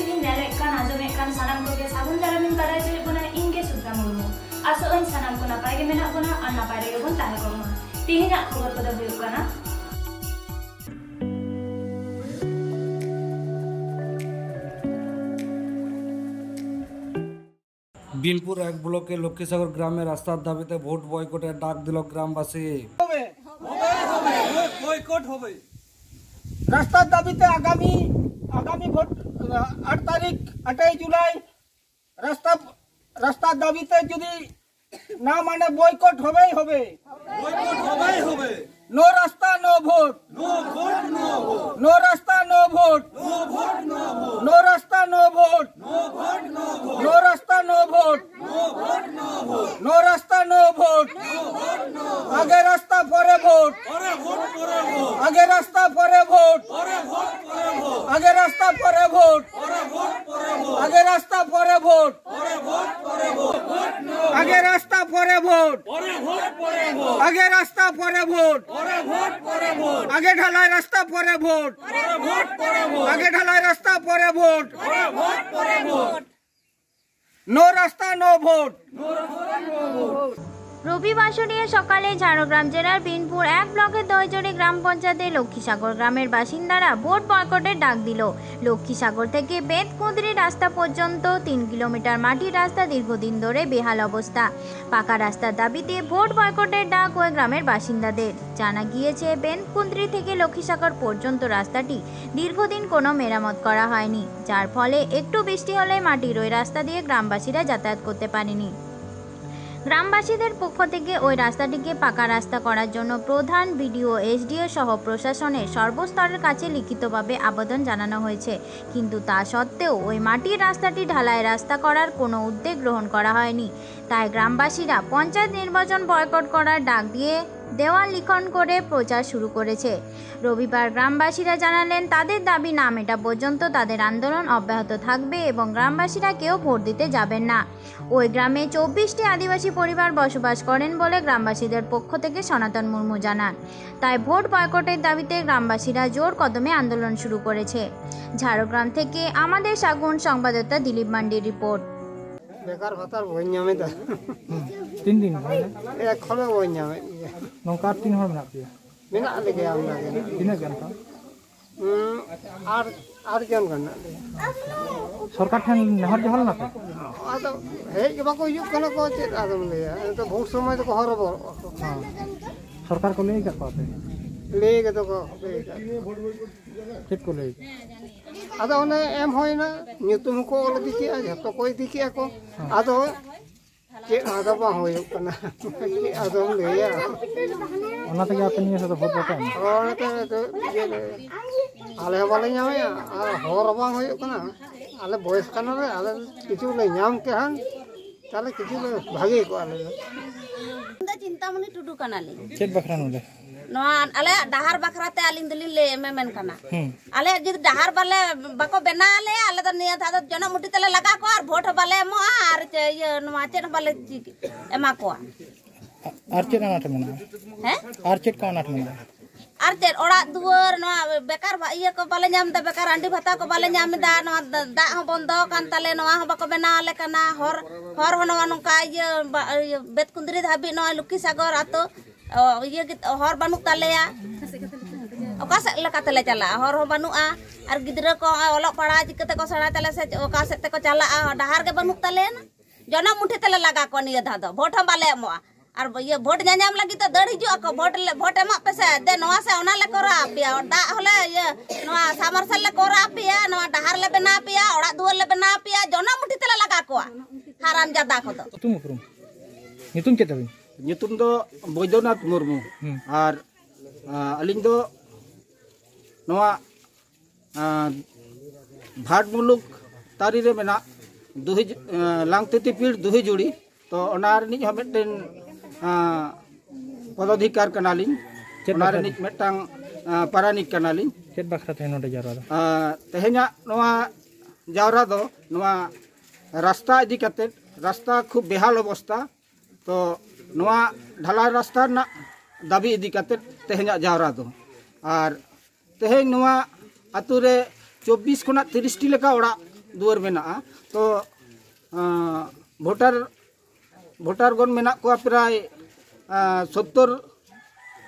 ᱛᱤᱦᱤᱧ ᱧᱮᱞᱮᱫ ᱠᱟᱱ ᱟᱸᱡᱚᱢᱮᱫ ᱠᱟन ᱥᱟᱱᱟᱢ ᱠᱚᱜᱮ ᱥᱟᱹᱜᱩᱱ ᱫᱟᱨᱟᱢᱤᱧ ᱵᱟᱲᱟᱭ ᱦᱚᱪᱚᱭᱮᱫ ᱵᱚᱱᱟ ᱤᱧ ᱜᱮ ᱥᱩᱵᱨᱟ ᱢᱩᱨᱢᱩ। ᱟᱥᱚᱜ ᱥᱟᱱᱟम ᱠᱚ ᱱᱟᱯᱟᱭ ᱜᱮ ᱢᱮᱱᱟᱜ ᱵᱚᱱᱟ ᱟᱨ ᱱᱟᱯᱟᱭ ᱨᱮᱜᱮ ᱵᱚᱱ ᱛᱟᱦᱮᱸ ᱠᱚᱜ ᱢᱟ। ᱛᱤᱦᱤᱧᱟᱜ ᱠᱷᱚᱵᱚᱨ ᱠᱚᱫᱚ ᱦᱩᱭᱩᱜ ᱠᱟᱱᱟ বিনপুর এক ব্লকে লক্ষ্মীসাগর গ্রামে রাস্তার দাবিতে ভোট বয়কটের ডাক দিল গ্রামবাসী। রাস্তার দাবিতে আগামী ভোট 8 তারিখ 8 জুলাই রাস্তার দাবিতে যদি না মানে বয়কট হবেই হবে। নো রাস্তা নো ভোট, নো রাস্তা নো ভোট, নো রাস্তা নো ভোট, নো রাস্তা নো ভোট, নো রাস্তা নো ভোট, আগে রাস্তা পরে ভোট, আগে রাস্তা পরে ভোট, আগে রাস্তা পরে ভোট, আগে রাস্তা পরে ভোট, আগে রাস্তা পরে ভোট, আগে রাস্তা পরে ভোট, আগে ঢালাই রাস্তা পরে ভোট, আগে ঢালাই রাস্তা পরে ভোট, নো রাস্তা নো ভোট। রবিবার সকালে ঝাড়গ্রাম জেলার বিনপুর এক ব্লকের দইজড়ি গ্রাম পঞ্চায়েতের লক্ষ্মীসাগর গ্রামের বাসিন্দারা ভোট বয়কটের ডাক দিল। লক্ষ্মীসাগর থেকে বেতকুঁদরি রাস্তা পর্যন্ত 3 কিলোমিটার মাটির রাস্তা দীর্ঘদিন ধরে বেহাল অবস্থা। পাকা রাস্তার দাবিতে ভোট বয়কটের ডাক ওই গ্রামের বাসিন্দাদের। জানা গিয়েছে বেতকুঁদরি থেকে লক্ষ্মীসাগর পর্যন্ত রাস্তাটি দীর্ঘদিন কোনো মেরামত করা হয়নি, যার ফলে একটু বৃষ্টি হলে মাটির ওই রাস্তা দিয়ে গ্রামবাসীরা যাতায়াত করতে পারেনি। গ্রামবাসীদের পক্ষ থেকে ওই রাস্তাটিকে পাকা রাস্তা করার জন্য প্রধান, বিডিও, এসডিও সহ প্রশাসনের সর্বস্তরের কাছে লিখিতভাবে আবেদন জানানো হয়েছে, কিন্তু তা সত্ত্বেও ওই মাটির রাস্তাটি ঢালাই রাস্তা করার কোনো উদ্যোগ গ্রহণ করা হয়নি। তাই গ্রামবাসীরা পঞ্চায়েত নির্বাচন বয়কট করার ডাক দিয়ে দেওয়াল লিখন করে প্রচার শুরু করেছে। রবিবার গ্রামবাসীরা জানালেন তাদের দাবি না মেটা পর্যন্ত তাদের আন্দোলন অব্যাহত থাকবে এবং গ্রামবাসীরা কেউ ভোট দিতে যাবেন না। ওই গ্রামে 24টি আদিবাসী পরিবার বসবাস করেন বলে গ্রামবাসীদের পক্ষ থেকে সনাতন মুর্মু জানান। তাই ভোট বয়কটের দাবিতে গ্রামবাসীরা জোর কদমে আন্দোলন শুরু করেছে। ঝাড়গ্রাম থেকে আমাদের সাগুন সংবাদদাতা দিলীপ মান্ডির রিপোর্ট। বেকার ভাতার বই নামে দা 3 দিন এখনো বই নামে নৌকা 3 হল মেনা পিয়া মেনা লেগে আমরা দিনে কেন আর জন করনা সরকার ঠান নহর যে হল না তো আদো হেই বাকো ইউ কোন কো চে আদম লেয়া তো ভোট সময় তো হরব সরকার কো লেই কা পাতে লেগে তো কো চেক কো লেই আদো নে এম হয় না নিতুম কো অল দিকি যত কই দিকি কো আদো কে আদো বা হয় না কি আদম লেয়া ওনা থেকে আপনি নিয়ে তো ভোট পাতা ওনাতে তো আলে বলে যাবে আর হর বাং হয় না আলে বয়স কানা রে আলে কিছু লে নাম কে হান তাহলে কিছু ভাগে কো আলে চিন্তামণি টুডু কানালি চেক বাখরা নলে নয়া আলে ডাহার বাখরাতে আলিং দলি লে এমএন কানা আলে যদি ডাহার বালে বাকো বেনা আলে তো নিয়া দাদা জন মুটি তেলে লাগা কো আর ভোট বালে মো আর ইয়ে নয়া চেন বালে এমা কো আর চেক আনাট মেনা হ্যাঁ আর চেক কা আনাট মেনা আর চেন ওড়া দুয়ার নয়া বেকার ইয়ে কো বালে নাম দা বেকার আন্ডি ভাতা কো বালে নাম দা নয়া দা হ বন্ধ কান তালে নয়া হ বাকো বেনা আলে কানা হর হনवा नोका इये बेतकुंदरी धाबी नया लक्ष्मीसागर आतो इये हर बानुक तालेया ओका से लकातेले चला हर हो बानुआ और गिद्रा को ओलक पड़ा चिकते को सड़ा तले से ओका से ते को चला डहार के बानुक ताले ना जना मुठी तले लगा को निया धादो भोट हम बाले एमवा और ये भोट जाम लगी तो दड़ हिजु को भोट एमा पेसे दे नवा से ओना ले करा पिया दा होले ये नवा सामरसल ले करा पिया नवा डहार ले बना पिया ओड़ा दुआर ले बना पिया जना मुठी तले लगा को हाराम जादा को तो तुम उपरुम नितुम के तबिन nyutum do Boydonath Murmu ar aling do noa bhat muluk tari re mena duhi langtiti pir duhi juri to onar ni hameten pododhikar kanalin onar ni metang paranik kanalin chet bakra te node jara tehenya noa jawra do noa rasta idi kate rasta khub behal obostha to नवा ढालाई रास्ता ना दाबी इदी काते तेहना जावरा दो और तेहें नवा आतु रे 24 खना 30 टी लेका ओड़ा दुआर मेना तो भोटार गण मेना को प्राय 70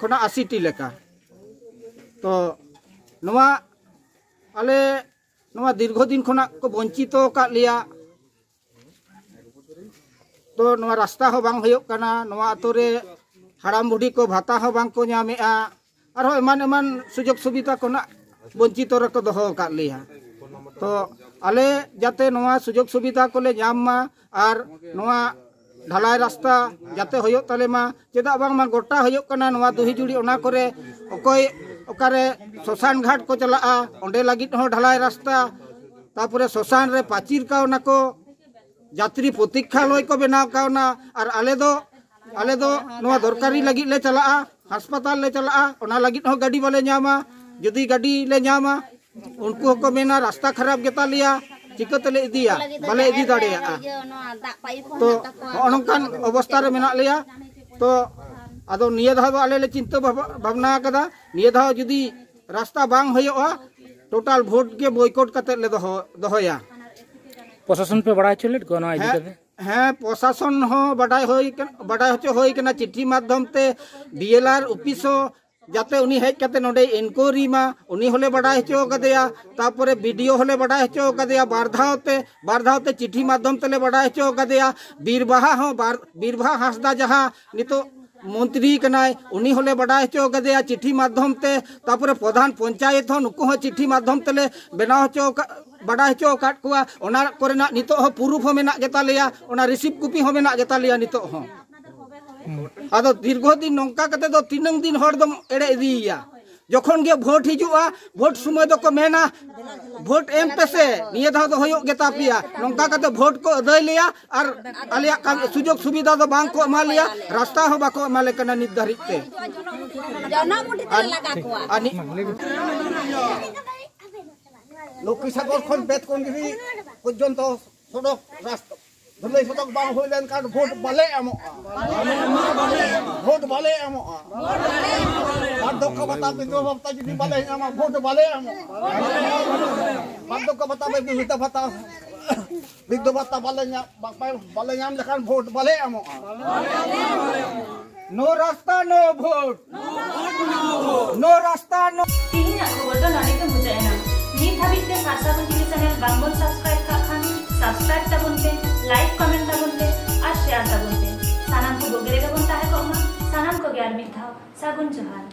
खना 80 टी लेका तो नवा आले नवा दीर्घ दिन खना को वंचित का लिया तो नवा रास्ता हो बांग होयोग कना नवा आतो रे हाड़ाम बुढ़ी को भाता हो बांग को ᱧᱟᱢᱮᱜᱼᱟ आरो एमान एमान सुजोग सुविधा को वंचित रको दोहो का लिया तो आले जाते नवा सुजोग सुविधा को ले ᱧᱟᱢ मा और नवा ढलाई रास्ता जाते होयोग ताले मा चेदा बांग मा गोटा होयोग कना नवा दुही जुड़ी ओना करे ओकोय ओकारे शोषान घाट को चलाआ ओंडे लागित हो ढलाई रास्ता तापुरे शोषान रे पाचिर का ओना को यात्री प्रतीक्षालय को बनाव कावना और आले दो नवा दरकारी लगी ले चलाआ अस्पताल ले चलाआ ओना लगी हो गाड़ी बाले ᱧᱟᱢᱟ जुदी गाड़ी ले ᱧᱟᱢᱟ उनको को मेना रास्ता खराब गेता लिया चिकते ले इदिया बाले इदी दाड़ेया तो ओनकान अवस्था रे मेना लिया तो आदो निया धाव दो आले ले चिंता भावना कदा निया धाव जुदी रास्ता बांग होयोआ टोटल वोट के बॉयकॉट कते ले दोहोया प्रशासन पे बड़ा चलेट कोना इदी कते हाँ प्रशासन हो बड़ाई होचो होई कना चिट्ठी माध्यम ते डीएलआर ऑफिस जाते उनी हेज कते नोडे इनक्वायरी मा उनी होले बड़ाई होचो कदेया तापरे वीडियो होले बड़ाई होचो कदेया बारधावते चिट्ठी माध्यम तेले बड़ाई होचो कदेया बीरबाहा हांसदा जहां नितो मंत्री कनाय उनी होले बड़ाई होचो कदेया चिट्ठी माध्यम ते तापरे प्रधान पंचायत हो नुको हो चिट्ठी माध्यम तेले बनाव होचो बड़ा होचो काट कुआ ओना कोरेना नितो हो प्रूफ हो मेना गेता लिया ओना रिसीव कॉपी हो मेना गेता लिया नितो हो आदो दीर्घ दिन नौका कते दो तीनंग दिन हर दम एड़े इदिया जखन गे भोट हिजुआ भोट समय दो को मेना भोट एम पेसे निये धाव दो होयो गेता पिया नौका कते भोट को अदय लिया और आलिया काम सुजोग सुविधा दो बांग को एमा लिया रास्ता हो बाको एमा लेकना निर्धारित ते लक्ष्मीसागर खन बेतकंगिरी पर्यंत सड़क रास्ता धुलाई सड़क बांग होय लेन कान भोट बाले भोट बाले बाधक बता बिंदु बता जुदी बाले भोट बाले बाधक बता बिंदु बता बाले नाम लेखान भोट बाले नो रास्ता नो भोट नो रास्ता नो तिहिना खबर दो नानी के बुझायना नीत हाबित ते सासाबन टीवी चैनल बांगबन सब्सक्राइब का खान सब्सक्राइब ताबन पे लाइक कमेंट ताबन पे और शेयर ताबन पे सानाम को बोगरे गबन ताहे को मा सानाम को ग्यार मिथाव सागुन जोहार।